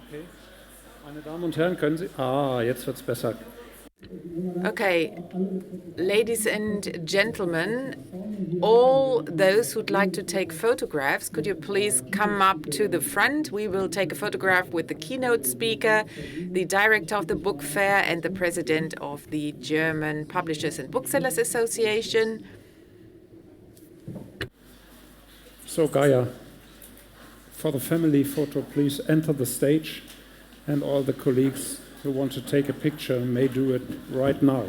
Okay, meine Damen und Herren, können Sie... jetzt wird's besser. Okay, ladies and gentlemen, all those who'd like to take photographs, could you please come up to the front? We will take a photograph with the keynote speaker, the director of the book fair, and the president of the German Publishers and Booksellers Association. So, Gaia, for the family photo, please enter the stage, and all the colleagues who want to take a picture may do it right now.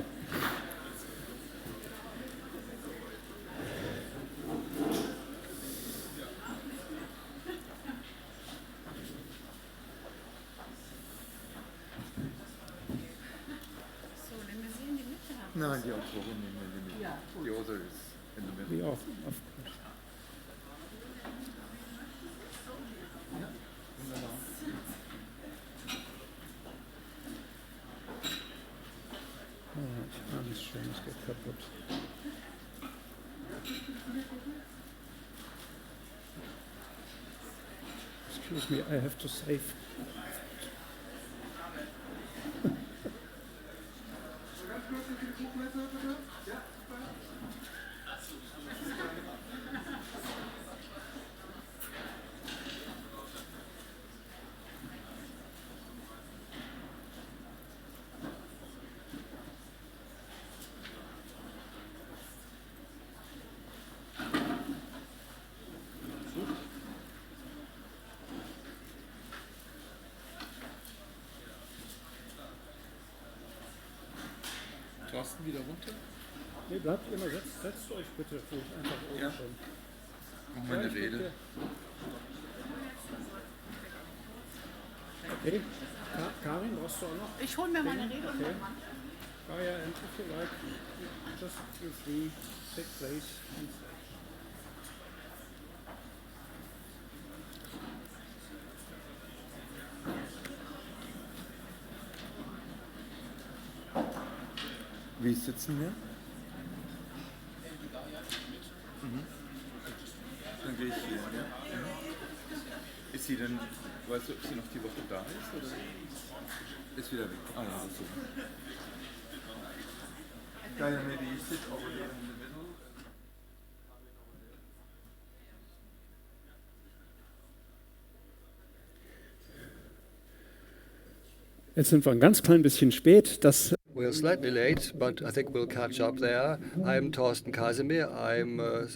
Nein, die Autorin nehmen wir nicht. Ja. The author is in the middle. The author, of course. Alles schön, es geht kaputt. Excuse me, I have to save. Thorsten, wieder runter? Nee, bleibt immer, setzt euch bitte ruhig einfach oben Ja. schon. Machen wir eine Rede. Okay, Karin, brauchst du auch noch? Ich hole mir meine Rede und Okay. dann Gaia, and if you like, just you three, take place. Wie sitzen wir? Dann gehe ich hier. Ja? Ist sie denn, weißt du, ob sie noch die Woche da ist? Oder ist wieder weg? Ah ja, so. Gaia, maybe you sit over there in the middle. Jetzt sind wir ein ganz klein bisschen spät. We're slightly late, but I think we'll catch up there. I'm Thorsten Casimir. I'm a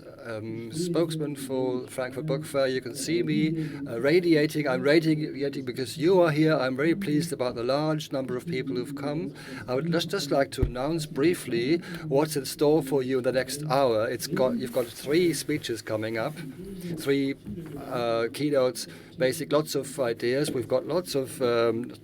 spokesman for Frankfurt Book Fair. You can see me radiating. I'm radiating because you are here. I'm very pleased about the large number of people who've come. I would just like to announce briefly what's in store for you in the next hour. You've got 3 speeches coming up, 3 keynotes, lots of ideas. We've got lots of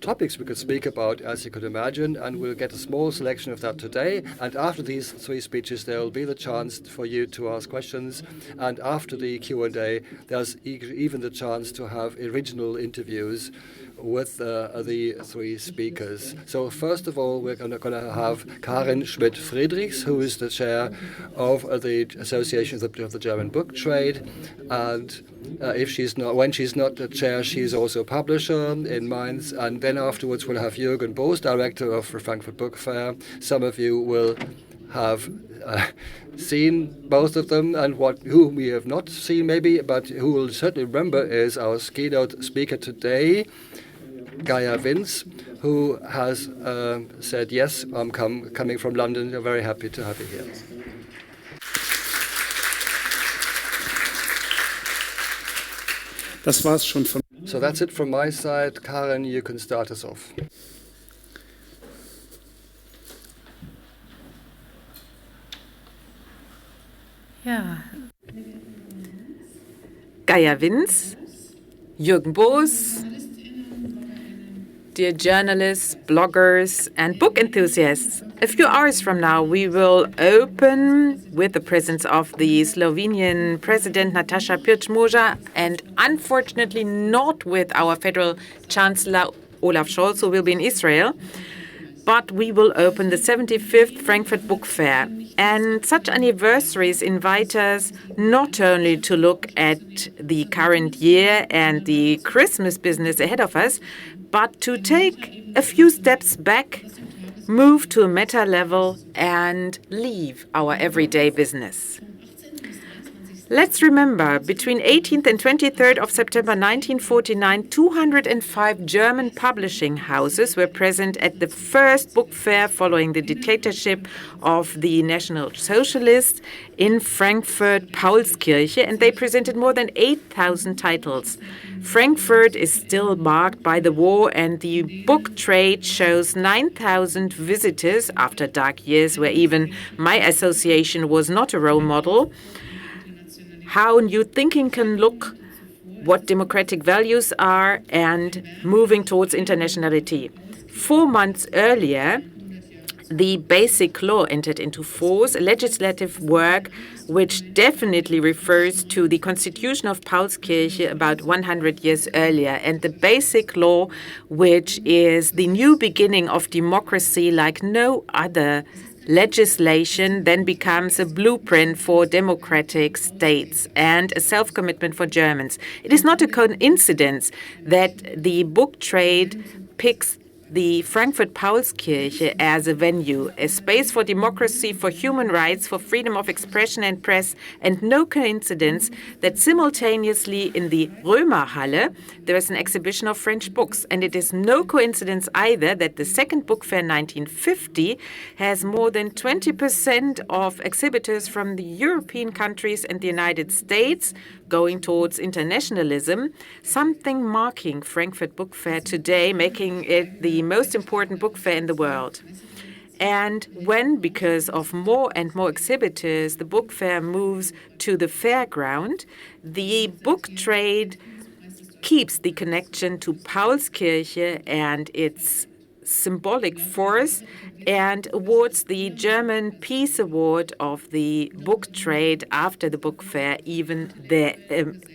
topics we could speak about, as you could imagine, and we'll get a small selection of that today. And after these 3 speeches, there will be the chance for you to ask questions. And after the Q&A, there's even the chance to have original interviews with the 3 speakers. So first of all, we're going to have Karin Schmidt-Friderichs, who is the chair of the Association of the German Book Trade, and when she's not the chair, she's also a publisher in Mainz. And then afterwards, we'll have Juergen Boos, director of the Frankfurt Book Fair. Some of you will have seen both of them, and whom we have not seen maybe, but who will certainly remember is our keynote speaker today, Gaia Vince, who has said, yes, I'm coming from London. We're very happy to have you here. Das war's schon von. So that's it from my side. Karin, you can start us off. Ja. Gaia Vince, Juergen Boos, Dear journalists, bloggers, and book enthusiasts, a few hours from now, we will open with the presence of the Slovenian President Nataša Pirc-Moža, and unfortunately not with our Federal Chancellor Olaf Scholz, who will be in Israel. But we will open the 75th Frankfurt Book Fair. And such anniversaries invite us not only to look at the current year and the Christmas business ahead of us, but to take a few steps back, move to a meta level, and leave our everyday business. Let's remember, between 18th and 23rd of September 1949, 205 German publishing houses were present at the first book fair following the dictatorship of the National Socialists in Frankfurt Paulskirche, and they presented more than 8,000 titles. Frankfurt is still marked by the war, and the book trade shows 9,000 visitors after dark years where even my association was not a role model. How new thinking can look, what democratic values are, and moving towards internationality. 4 months earlier, the Basic Law entered into force, a legislative work which definitely refers to the Constitution of Paulskirche about 100 years earlier. And the Basic Law, which is the new beginning of democracy like no other legislation, then becomes a blueprint for democratic states and a self-commitment for Germans. It is not a coincidence that the book trade picks the Frankfurt Paulskirche as a venue, a space for democracy, for human rights, for freedom of expression and press, and no coincidence that simultaneously in the Römerhalle there is an exhibition of French books. And it is no coincidence either that the second book fair 1950 has more than 20% of exhibitors from the European countries and the United States, going towards internationalism, something marking Frankfurt Book Fair today, making it the most important book fair in the world. And when, because of more and more exhibitors, the book fair moves to the fairground, the book trade keeps the connection to Paulskirche and its symbolic force and awards the German Peace Award of the book trade after the book fair, even there,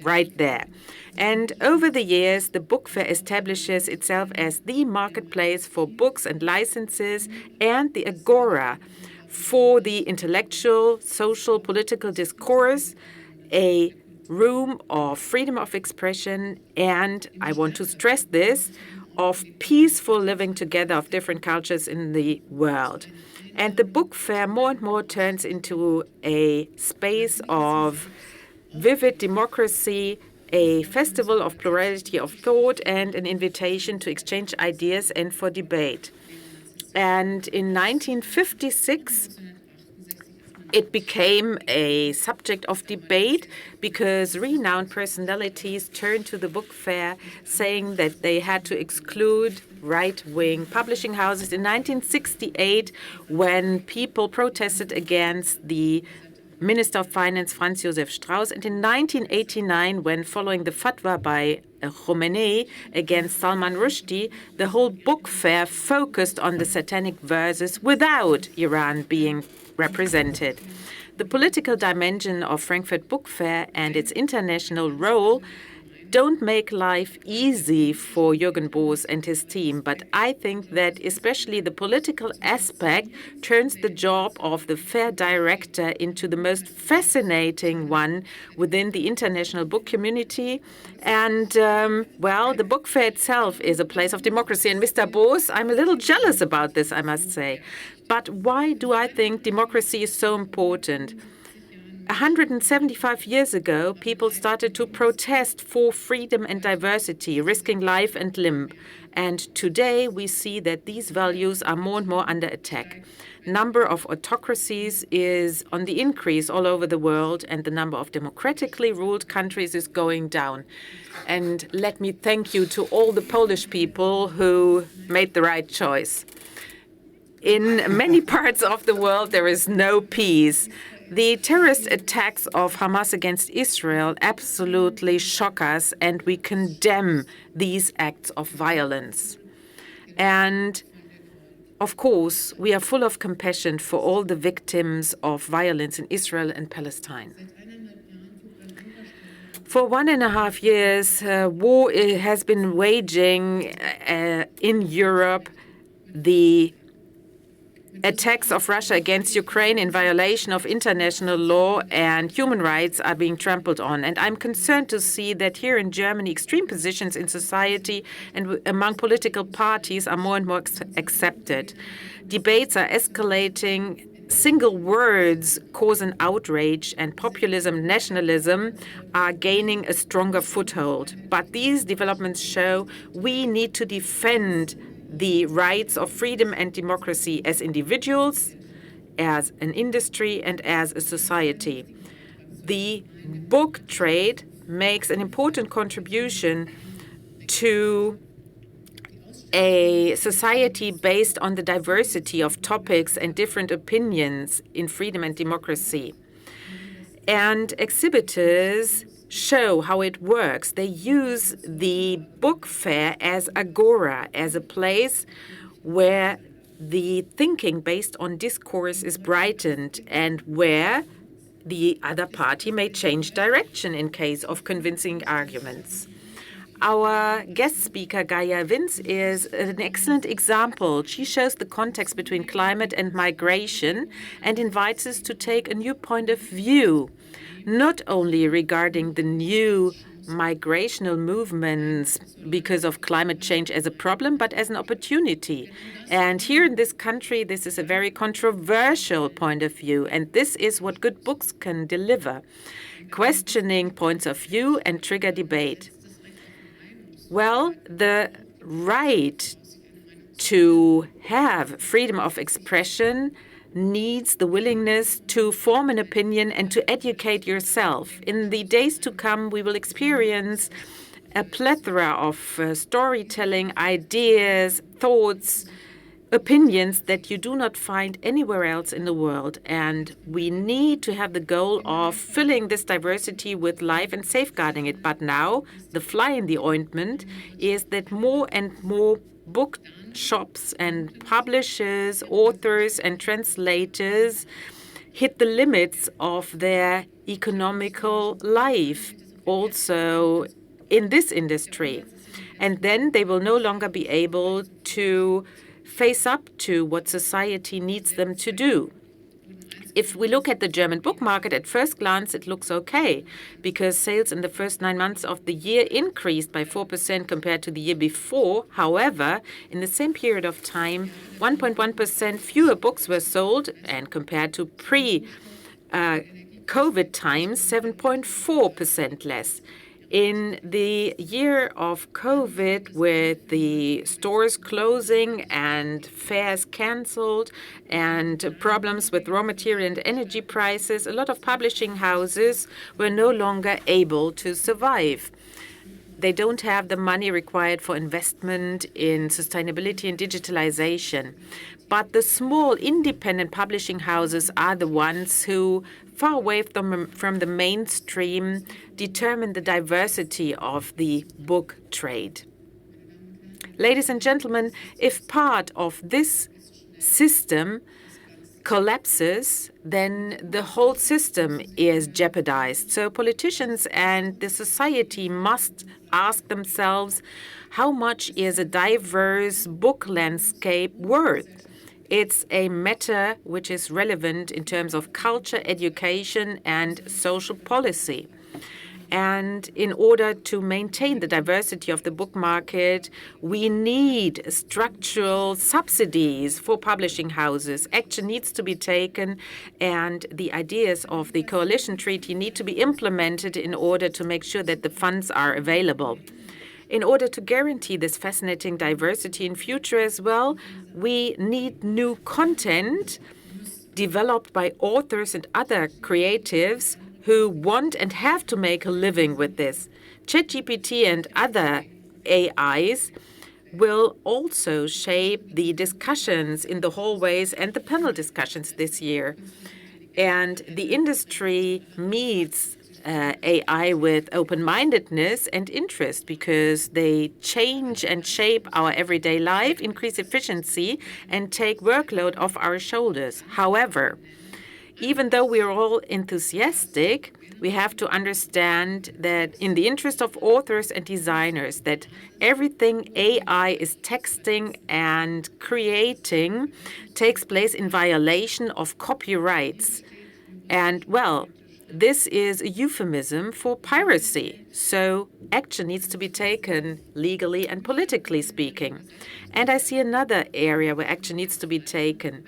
right there. And over the years, the book fair establishes itself as the marketplace for books and licenses and the agora for the intellectual, social, political discourse, a room of freedom of expression, and I want to stress this, of peaceful living together of different cultures in the world. And the book fair more and more turns into a space of vivid democracy, a festival of plurality of thought, and an invitation to exchange ideas and for debate. And in 1956, it became a subject of debate because renowned personalities turned to the book fair saying that they had to exclude right-wing publishing houses. In 1968, when people protested against the Minister of Finance, Franz Josef Strauß, and in 1989, when following the fatwa by Khomeini against Salman Rushdie, the whole book fair focused on the satanic verses without Iran being represented. The political dimension of Frankfurt Book Fair and its international role don't make life easy for Juergen Boos and his team, but I think that especially the political aspect turns the job of the fair director into the most fascinating one within the international book community. And, well, the book fair itself is a place of democracy. And Mr. Boos, I'm a little jealous about this, I must say. But why do I think democracy is so important? 175 years ago, people started to protest for freedom and diversity, risking life and limb. And today we see that these values are more and more under attack. Number of autocracies is on the increase all over the world, and the number of democratically ruled countries is going down. And let me thank you to all the Polish people who made the right choice. In many parts of the world, there is no peace. The terrorist attacks of Hamas against Israel absolutely shock us, and we condemn these acts of violence. And of course, we are full of compassion for all the victims of violence in Israel and Palestine. For 1.5 years, war has been waging in Europe. The attacks of Russia against Ukraine in violation of international law and human rights are being trampled on. And I'm concerned to see that here in Germany, extreme positions in society and among political parties are more and more accepted. Debates are escalating. Single words cause an outrage, and populism, nationalism are gaining a stronger foothold. But these developments show we need to defend the rights of freedom and democracy as individuals, as an industry, and as a society. The book trade makes an important contribution to a society based on the diversity of topics and different opinions in freedom and democracy. And exhibitors show how it works. They use the book fair as agora, as a place where the thinking based on discourse is brightened and where the other party may change direction in case of convincing arguments. Our guest speaker, Gaia Vince, is an excellent example. She shows the context between climate and migration and invites us to take a new point of view, not only regarding the new migrational movements because of climate change as a problem, but as an opportunity. And here in this country, this is a very controversial point of view, and this is what good books can deliver: questioning points of view and trigger debate. Well, the right to have freedom of expression needs the willingness to form an opinion and to educate yourself. In the days to come, we will experience a plethora of storytelling, ideas, thoughts, opinions that you do not find anywhere else in the world. And we need to have the goal of filling this diversity with life and safeguarding it. But now, the fly in the ointment is that more and more bookshops and publishers, authors and translators hit the limits of their economical life, also in this industry. And then they will no longer be able to face up to what society needs them to do. If we look at the German book market, at first glance, it looks okay, because sales in the first 9 months of the year increased by 4% compared to the year before. However, in the same period of time, 1.1% fewer books were sold, and compared to pre-COVID times, 7.4% less. In the year of COVID, with the stores closing and fairs canceled and problems with raw material and energy prices, a lot of publishing houses were no longer able to survive. They don't have the money required for investment in sustainability and digitalization. But the small independent publishing houses are the ones who, far away from the mainstream, determine the diversity of the book trade. Ladies and gentlemen, if part of this system collapses, then the whole system is jeopardized. So politicians and the society must ask themselves, how much is a diverse book landscape worth? It's a matter which is relevant in terms of culture, education, and social policy. And in order to maintain the diversity of the book market, we need structural subsidies for publishing houses. Action needs to be taken, and the ideas of the coalition treaty need to be implemented in order to make sure that the funds are available. In order to guarantee this fascinating diversity in future as well, we need new content developed by authors and other creatives who want and have to make a living with this. ChatGPT and other AIs will also shape the discussions in the hallways and the panel discussions this year. And the industry needs AI with open-mindedness and interest, because they change and shape our everyday life, increase efficiency, and take workload off our shoulders. However, even though we are all enthusiastic, we have to understand that in the interest of authors and designers, that everything AI is texting and creating takes place in violation of copyrights. And, well, this is a euphemism for piracy. So action needs to be taken legally and politically speaking. And I see another area where action needs to be taken.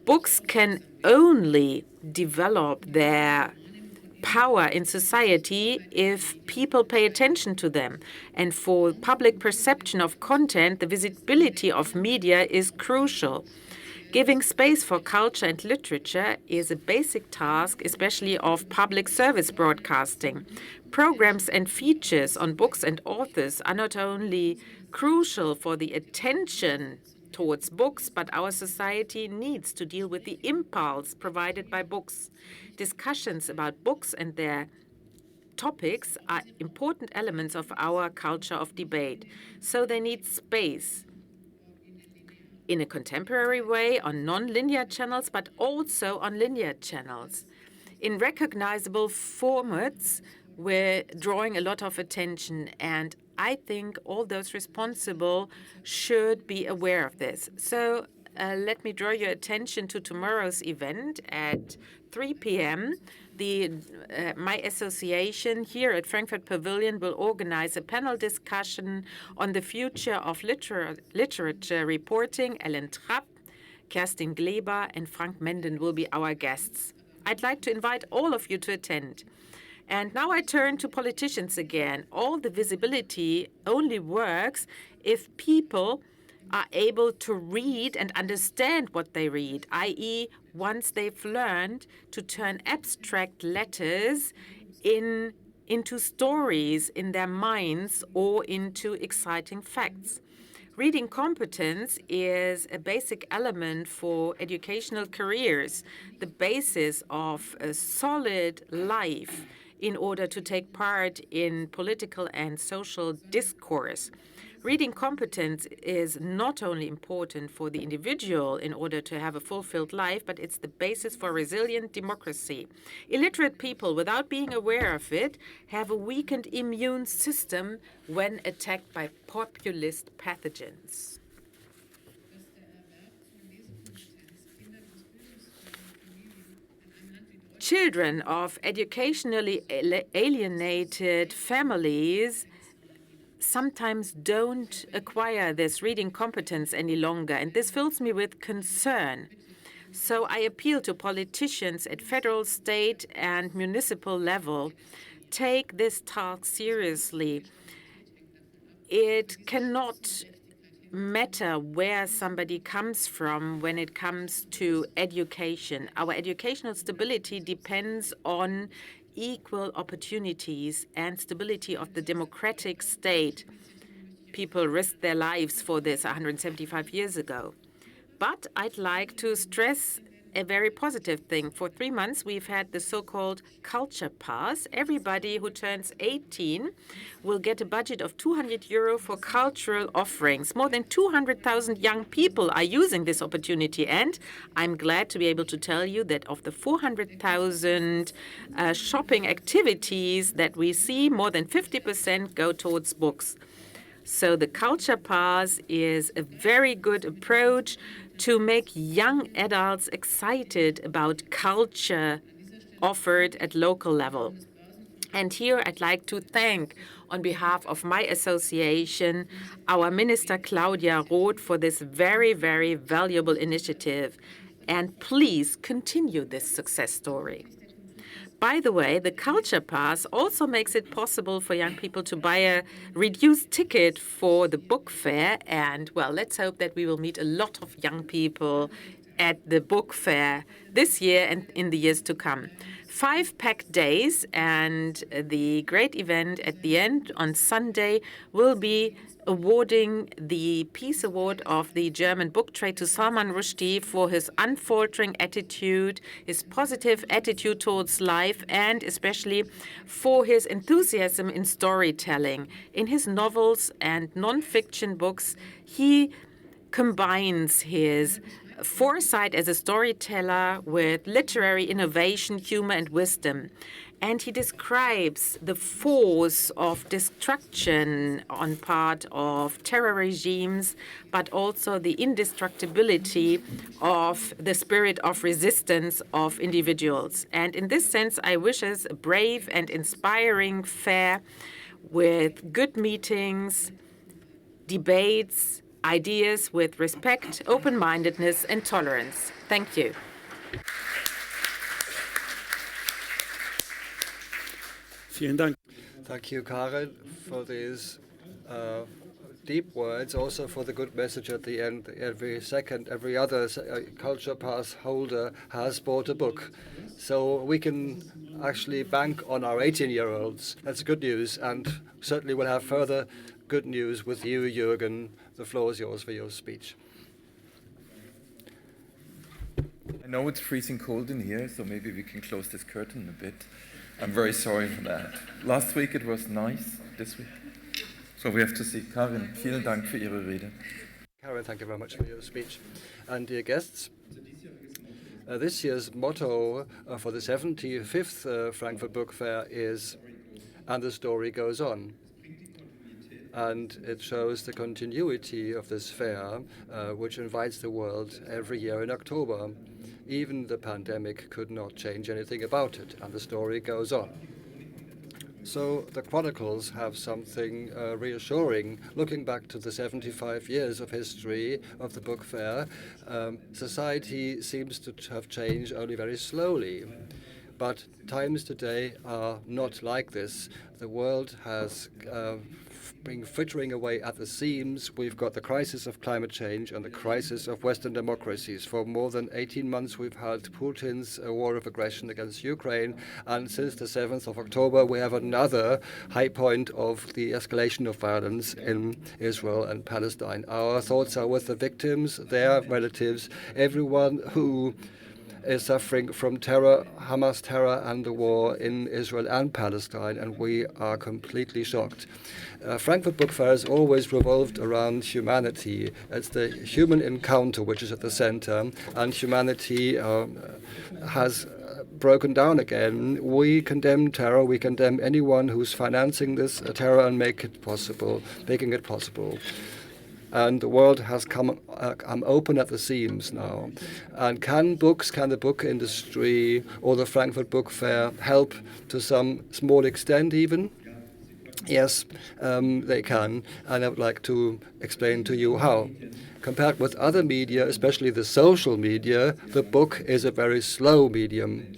Books can only develop their power in society if people pay attention to them. And for public perception of content, the visibility of media is crucial. Giving space for culture and literature is a basic task, especially of public service broadcasting. Programs and features on books and authors are not only crucial for the attention towards books, but our society needs to deal with the impulse provided by books. Discussions about books and their topics are important elements of our culture of debate, so they need space in a contemporary way on non-linear channels, but also on linear channels. In recognizable formats, we're drawing a lot of attention, and I think all those responsible should be aware of this. So let me draw your attention to tomorrow's event at 3 p.m. My association here at Frankfurt Pavilion will organize a panel discussion on the future of literature reporting. Ellen Trapp, Kerstin Gleber, and Frank Menden will be our guests. I'd like to invite all of you to attend. And now I turn to politicians again. All the visibility only works if people are able to read and understand what they read, i.e., once they've learned to turn abstract letters into stories in their minds or into exciting facts. Reading competence is a basic element for educational careers, the basis of a solid life in order to take part in political and social discourse. Reading competence is not only important for the individual in order to have a fulfilled life, but it's the basis for resilient democracy. Illiterate people, without being aware of it, have a weakened immune system when attacked by populist pathogens. Children of educationally alienated families sometimes don't acquire this reading competence any longer, and this fills me with concern. So I appeal to politicians at federal, state, and municipal level. Take this task seriously. It cannot matter where somebody comes from when it comes to education. Our educational stability depends on equal opportunities and stability of the democratic state. People risked their lives for this 175 years ago. But I'd like to stress a very positive thing. For 3 months, we've had the so-called Culture Pass. Everybody who turns 18 will get a budget of €200 for cultural offerings. More than 200,000 young people are using this opportunity, and I'm glad to be able to tell you that of the 400,000 shopping activities that we see, more than 50% go towards books. So the Culture Pass is a very good approach to make young adults excited about culture offered at local level. And here I'd like to thank, on behalf of my association, our Minister Claudia Roth for this very, very valuable initiative. And please continue this success story. By the way, the Culture Pass also makes it possible for young people to buy a reduced ticket for the book fair. And, well, let's hope that we will meet a lot of young people at the book fair this year and in the years to come. 5 packed days, and the great event at the end on Sunday will be awarding the Peace Award of the German book trade to Salman Rushdie for his unfaltering attitude, his positive attitude towards life, and especially for his enthusiasm in storytelling. In his novels and non-fiction books, he combines his foresight as a storyteller with literary innovation, humor, and wisdom. And he describes the force of destruction on part of terror regimes, but also the indestructibility of the spirit of resistance of individuals. And in this sense, I wish us a brave and inspiring fair with good meetings, debates, ideas with respect, open-mindedness, and tolerance. Thank you. Vielen Dank. Thank you, Karin, for these deep words, also for the good message at the end. Every other culture pass holder has bought a book. So we can actually bank on our 18-year-olds. That's good news, and certainly we'll have further good news with you, Juergen. The floor is yours for your speech. I know it's freezing cold in here, so maybe we can close this curtain a bit. I'm very sorry for that. Last week it was nice, this week. So we have to see. Karin, vielen Dank für Ihre Rede. Karin, thank you very much for your speech. And dear guests, this year's motto for the 75th Frankfurt Book Fair is, "And the story goes on." And it shows the continuity of this fair, which invites the world every year in October. Even the pandemic could not change anything about it, and the story goes on. So the chronicles have something reassuring. Looking back to the 75 years of history of the book fair, society seems to have changed only very slowly. But times today are not like this. The world has been frittering away at the seams. We've got the crisis of climate change and the crisis of Western democracies. For more than 18 months, we've had Putin's war of aggression against Ukraine. And since the 7th of October, we have another high point of the escalation of violence in Israel and Palestine. Our thoughts are with the victims, their relatives, everyone who is suffering from terror, Hamas terror, and the war in Israel and Palestine, and we are completely shocked. Frankfurt Book Fair has always revolved around humanity. It's the human encounter which is at the center, and humanity has broken down again. We condemn terror. We condemn anyone who's financing this terror and making it possible. And the world has come open at the seams now. And can the book industry or the Frankfurt Book Fair help to some small extent even? Yes, they can, and I would like to explain to you how. Compared with other media, especially the social media, the book is a very slow medium.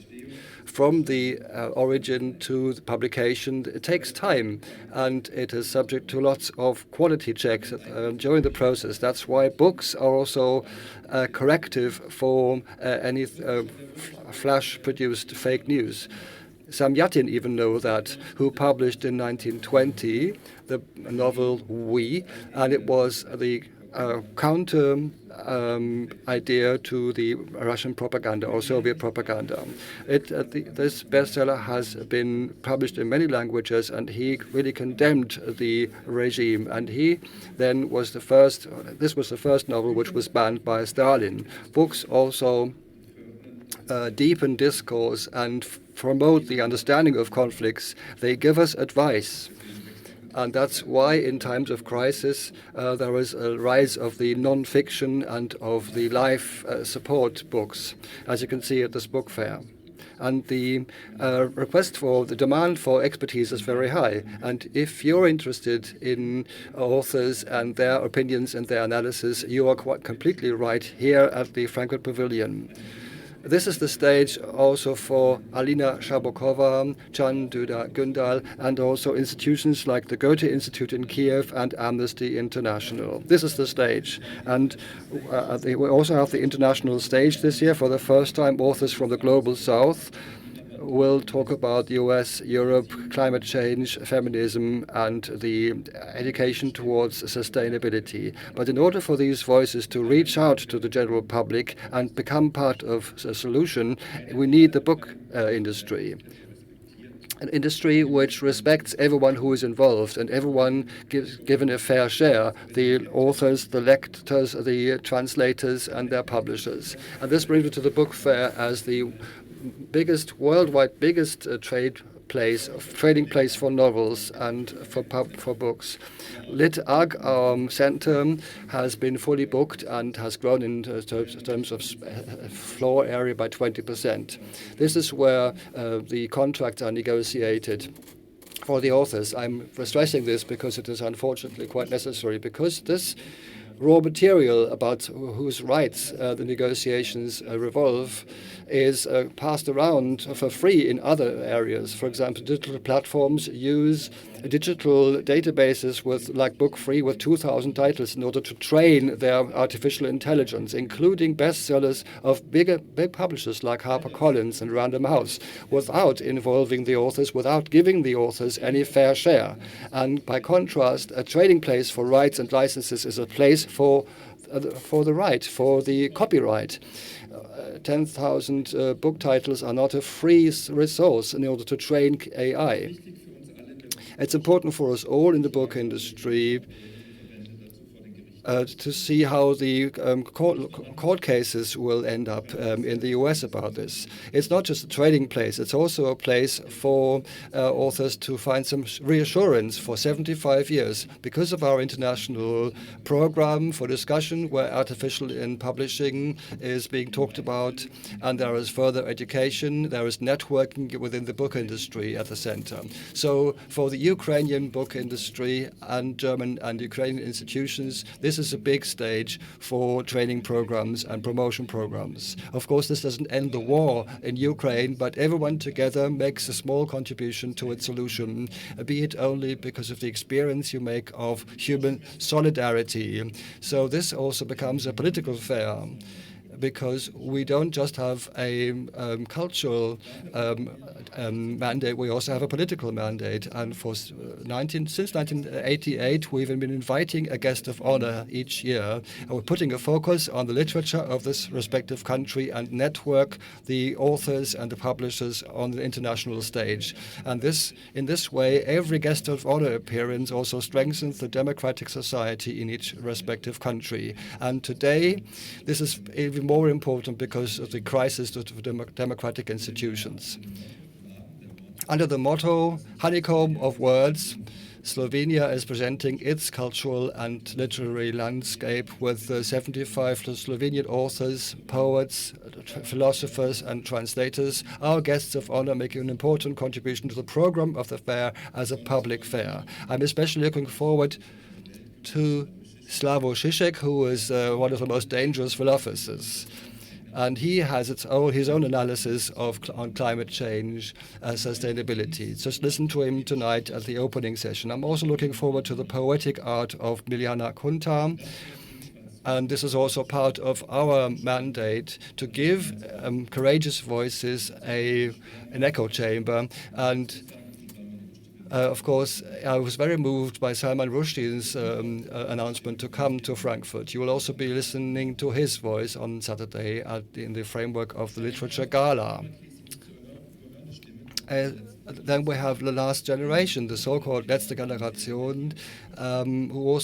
From the origin to the publication, it takes time, and it is subject to lots of quality checks during the process. That's why books are also a corrective for any flash-produced fake news. Sam Yatin even know that, who published in 1920 the novel We, and it was the counter idea to the Russian propaganda or Soviet propaganda. This bestseller has been published in many languages, and he really condemned the regime. And he then was the first. This was the first novel which was banned by Stalin. Books also deepen discourse and promote the understanding of conflicts. They give us advice. And that's why in times of crisis there is a rise of the non-fiction and of the life support books, as you can see at this book fair. And the demand for expertise is very high. And if you're interested in authors and their opinions and their analysis, you are quite completely right here at the Frankfurt Pavilion. This is the stage also for Alina Shabokova, Can Duda Gundal, and also institutions like the Goethe Institute in Kiev and Amnesty International. This is the stage. And we also have the international stage this year. For the first time, authors from the Global South will talk about US, Europe, climate change, feminism, and the education towards sustainability. But in order for these voices to reach out to the general public and become part of the solution, we need the book industry. An industry which respects everyone who is involved and everyone given a fair share, the authors, the lectors, the translators, and their publishers. And this brings me to the book fair as the worldwide biggest trading place for novels and for books. Lit Ag, our center, has been fully booked and has grown in terms of floor area by 20%. This is where the contracts are negotiated for the authors. I'm stressing this because it is unfortunately quite necessary, because this raw material about whose rights the negotiations revolve is passed around for free in other areas. For example, digital platforms use digital databases like Book Free with 2,000 titles in order to train their artificial intelligence, including bestsellers of big publishers like HarperCollins and Random House, without involving the authors, without giving the authors any fair share. And by contrast, a trading place for rights and licenses is a place for the right, for the copyright. 10,000 book titles are not a free resource in order to train AI. It's important for us all in the book industry to see how the court cases will end up in the US about this. It's not just a trading place, it's also a place for authors to find some reassurance for 75 years. Because of our international program for discussion where artificial in publishing is being talked about, and there is further education, there is networking within the book industry at the center. So for the Ukrainian book industry and German and Ukrainian institutions, this is a big stage for training programs and promotion programs. Of course, this doesn't end the war in Ukraine, but everyone together makes a small contribution to its solution, be it only because of the experience you make of human solidarity. So this also becomes a political fair, because we don't just have a cultural mandate, we also have a political mandate. And since 1988, we've been inviting a guest of honor each year. And we're putting a focus on the literature of this respective country and network the authors and the publishers on the international stage. And in this way, every guest of honor appearance also strengthens the democratic society in each respective country. And today, this is even more important because of the crisis of democratic institutions. Under the motto, Honeycomb of Words, Slovenia is presenting its cultural and literary landscape with 75 Slovenian authors, poets, philosophers, and translators. Our guests of honor making an important contribution to the program of the fair as a public fair. I'm especially looking forward to Slavoj Žižek, who is one of the most dangerous philosophers. And he has his own analysis on climate change and sustainability. Just listen to him tonight at the opening session. I'm also looking forward to the poetic art of Miljana Kunta. And this is also part of our mandate to give courageous voices an echo chamber. And of course, I was very moved by Salman Rushdie's announcement to come to Frankfurt. You will also be listening to his voice on Saturday in the framework of the Literature Gala. Then we have the last generation, the so-called Letzte Generation, who also